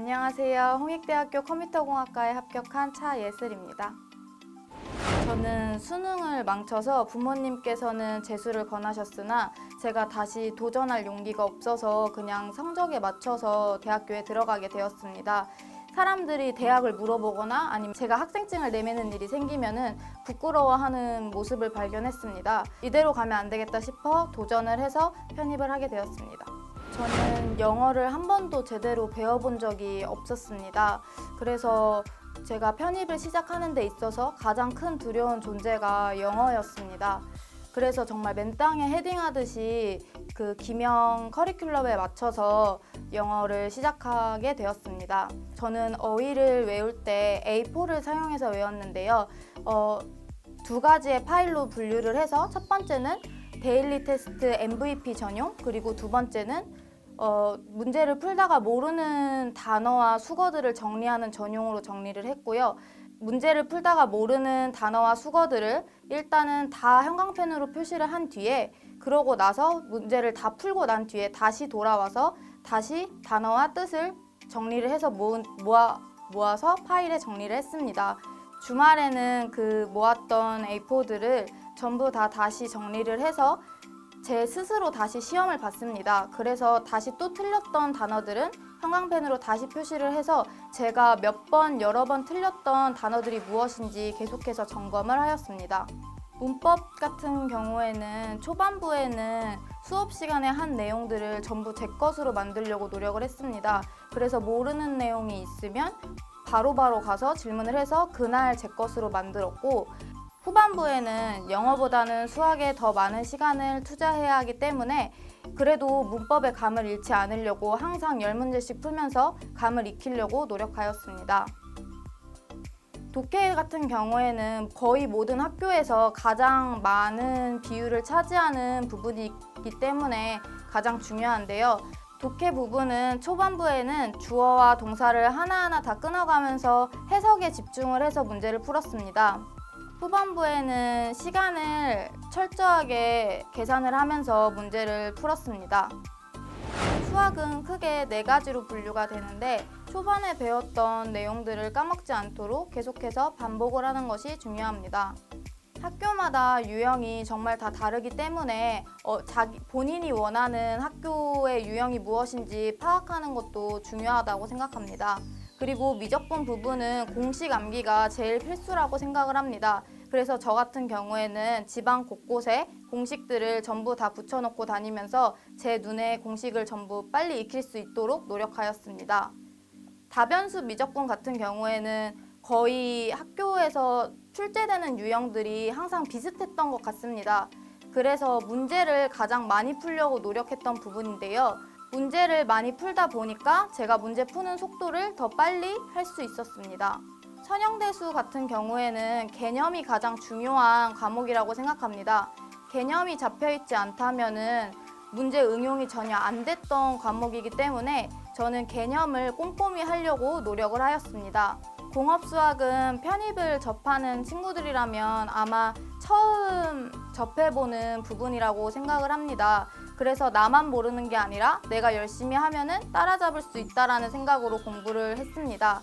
안녕하세요. 홍익대학교 컴퓨터공학과에 합격한 차예슬입니다. 저는 수능을 망쳐서 부모님께서는 재수를 권하셨으나 제가 다시 도전할 용기가 없어서 그냥 성적에 맞춰서 대학교에 들어가게 되었습니다. 사람들이 대학을 물어보거나 아니면 제가 학생증을 내미는 일이 생기면은 부끄러워하는 모습을 발견했습니다. 이대로 가면 안 되겠다 싶어 도전을 해서 편입을 하게 되었습니다. 저는 영어를 한 번도 제대로 배워본 적이 없었습니다. 그래서 제가 편입을 시작하는 데 있어서 가장 큰 두려운 존재가 영어였습니다. 그래서 정말 맨땅에 헤딩하듯이 그 기명 커리큘럼에 맞춰서 영어를 시작하게 되었습니다. 저는 어휘를 외울 때 A4를 사용해서 외웠는데요. 두 가지의 파일로 분류를 해서 첫 번째는 데일리 테스트 MVP 전용, 그리고 두 번째는 문제를 풀다가 모르는 단어와 수거들을 정리하는 전용으로 정리를 했고요. 문제를 풀다가 모르는 단어와 수거들을 일단은 다 형광펜으로 표시를 한 뒤에 그러고 나서 문제를 다 풀고 난 뒤에 다시 돌아와서 다시 단어와 뜻을 정리를 해서 모아서 파일에 정리를 했습니다. 주말에는 그 모았던 A4들을 전부 다 다시 정리를 해서 제 스스로 다시 시험을 봤습니다. 그래서 다시 또 틀렸던 단어들은 형광펜으로 다시 표시를 해서 제가 여러 번 틀렸던 단어들이 무엇인지 계속해서 점검을 하였습니다. 문법 같은 경우에는 초반부에는 수업 시간에 한 내용들을 전부 제 것으로 만들려고 노력을 했습니다. 그래서 모르는 내용이 있으면 바로바로 가서 질문을 해서 그날 제 것으로 만들었고, 후반부에는 영어보다는 수학에 더 많은 시간을 투자해야 하기 때문에 그래도 문법의 감을 잃지 않으려고 항상 10문제씩 풀면서 감을 익히려고 노력하였습니다. 독해 같은 경우에는 거의 모든 학교에서 가장 많은 비율을 차지하는 부분이기 때문에 가장 중요한데요. 독해 부분은 초반부에는 주어와 동사를 하나하나 다 끊어가면서 해석에 집중을 해서 문제를 풀었습니다. 후반부에는 시간을 철저하게 계산을 하면서 문제를 풀었습니다. 수학은 크게 4가지로 분류가 되는데 초반에 배웠던 내용들을 까먹지 않도록 계속해서 반복을 하는 것이 중요합니다. 학교마다 유형이 정말 다 다르기 때문에 본인이 원하는 학교의 유형이 무엇인지 파악하는 것도 중요하다고 생각합니다. 그리고 미적분 부분은 공식 암기가 제일 필수라고 생각을 합니다. 그래서 저 같은 경우에는 집안 곳곳에 공식들을 전부 다 붙여놓고 다니면서 제 눈에 공식을 전부 빨리 익힐 수 있도록 노력하였습니다. 다변수 미적분 같은 경우에는 거의 학교에서 출제되는 유형들이 항상 비슷했던 것 같습니다. 그래서 문제를 가장 많이 풀려고 노력했던 부분인데요. 문제를 많이 풀다 보니까 제가 문제 푸는 속도를 더 빨리 할 수 있었습니다. 선형대수 같은 경우에는 개념이 가장 중요한 과목이라고 생각합니다. 개념이 잡혀있지 않다면은 문제 응용이 전혀 안 됐던 과목이기 때문에 저는 개념을 꼼꼼히 하려고 노력을 하였습니다. 공업수학은 편입을 접하는 친구들이라면 아마 처음 접해보는 부분이라고 생각을 합니다. 그래서 나만 모르는 게 아니라 내가 열심히 하면은 따라잡을 수 있다라는 생각으로 공부를 했습니다.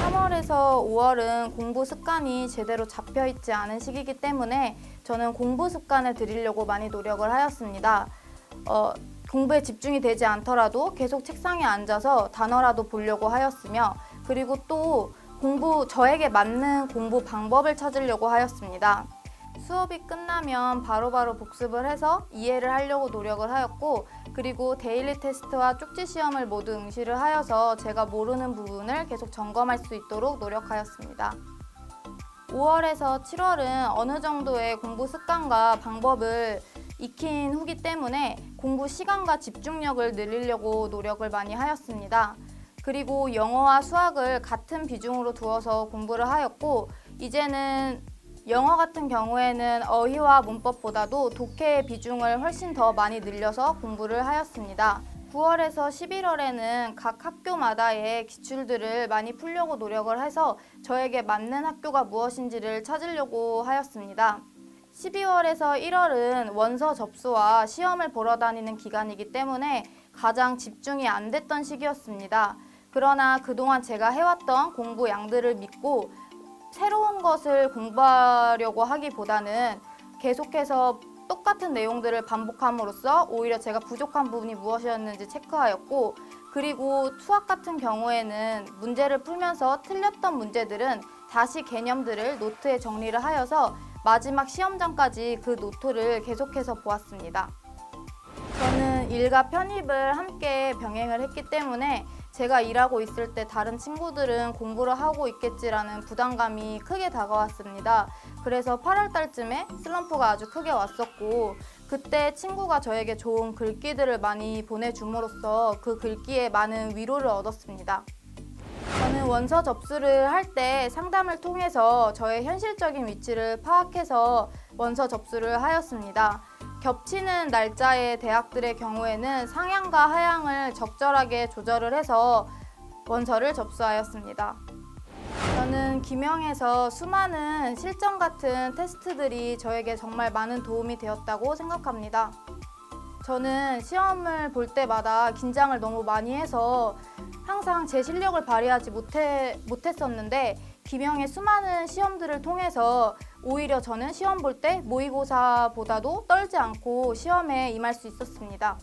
3월에서 5월은 공부 습관이 제대로 잡혀있지 않은 시기이기 때문에 저는 공부 습관을 들이려고 많이 노력을 하였습니다. 공부에 집중이 되지 않더라도 계속 책상에 앉아서 단어라도 보려고 하였으며, 그리고 또 저에게 맞는 공부 방법을 찾으려고 하였습니다. 수업이 끝나면 바로바로 복습을 해서 이해를 하려고 노력을 하였고, 그리고 데일리 테스트와 쪽지 시험을 모두 응시를 하여서 제가 모르는 부분을 계속 점검할 수 있도록 노력하였습니다. 5월에서 7월은 어느 정도의 공부 습관과 방법을 익힌 후기 때문에 공부 시간과 집중력을 늘리려고 노력을 많이 하였습니다. 그리고 영어와 수학을 같은 비중으로 두어서 공부를 하였고, 이제는 영어 같은 경우에는 어휘와 문법보다도 독해의 비중을 훨씬 더 많이 늘려서 공부를 하였습니다. 9월에서 11월에는 각 학교마다의 기출들을 많이 풀려고 노력을 해서 저에게 맞는 학교가 무엇인지를 찾으려고 하였습니다. 12월에서 1월은 원서 접수와 시험을 보러 다니는 기간이기 때문에 가장 집중이 안 됐던 시기였습니다. 그러나 그동안 제가 해왔던 공부 양들을 믿고 새로운 것을 공부하려고 하기보다는 계속해서 똑같은 내용들을 반복함으로써 오히려 제가 부족한 부분이 무엇이었는지 체크하였고, 그리고 수학 같은 경우에는 문제를 풀면서 틀렸던 문제들은 다시 개념들을 노트에 정리를 하여서 마지막 시험장까지 그 노트를 계속해서 보았습니다. 저는 일과 편입을 함께 병행을 했기 때문에 제가 일하고 있을 때 다른 친구들은 공부를 하고 있겠지라는 부담감이 크게 다가왔습니다. 그래서 8월 달쯤에 슬럼프가 아주 크게 왔었고, 그때 친구가 저에게 좋은 글귀들을 많이 보내줌으로써 그 글귀에 많은 위로를 얻었습니다. 저는 원서 접수를 할 때 상담을 통해서 저의 현실적인 위치를 파악해서 원서 접수를 하였습니다. 겹치는 날짜의 대학들의 경우에는 상향과 하향을 적절하게 조절을 해서 원서를 접수하였습니다. 저는 기명에서 수많은 실전 같은 테스트들이 저에게 정말 많은 도움이 되었다고 생각합니다. 저는 시험을 볼 때마다 긴장을 너무 많이 해서 항상 제 실력을 발휘하지 못했었는데, 기명의 수많은 시험들을 통해서 오히려 저는 시험 볼 때 모의고사보다도 떨지 않고 시험에 임할 수 있었습니다.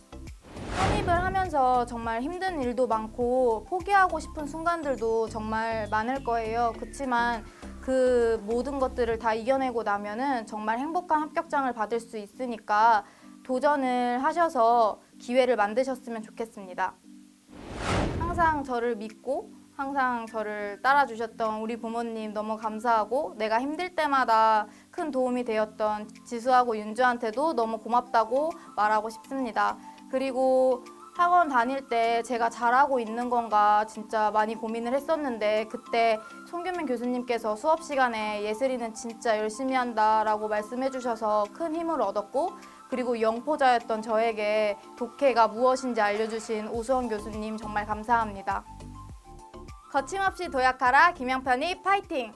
편입을 하면서 정말 힘든 일도 많고 포기하고 싶은 순간들도 정말 많을 거예요. 그렇지만 그 모든 것들을 다 이겨내고 나면은 정말 행복한 합격장을 받을 수 있으니까 도전을 하셔서 기회를 만드셨으면 좋겠습니다. 항상 저를 믿고 항상 저를 따라주셨던 우리 부모님 너무 감사하고, 내가 힘들 때마다 큰 도움이 되었던 지수하고 윤주한테도 너무 고맙다고 말하고 싶습니다. 그리고 학원 다닐 때 제가 잘하고 있는 건가 진짜 많이 고민을 했었는데, 그때 송규민 교수님께서 수업 시간에 예슬이는 진짜 열심히 한다라고 말씀해 주셔서 큰 힘을 얻었고, 그리고 영포자였던 저에게 독해가 무엇인지 알려주신 오수원 교수님 정말 감사합니다. 거침없이 도약하라 김영편이 파이팅!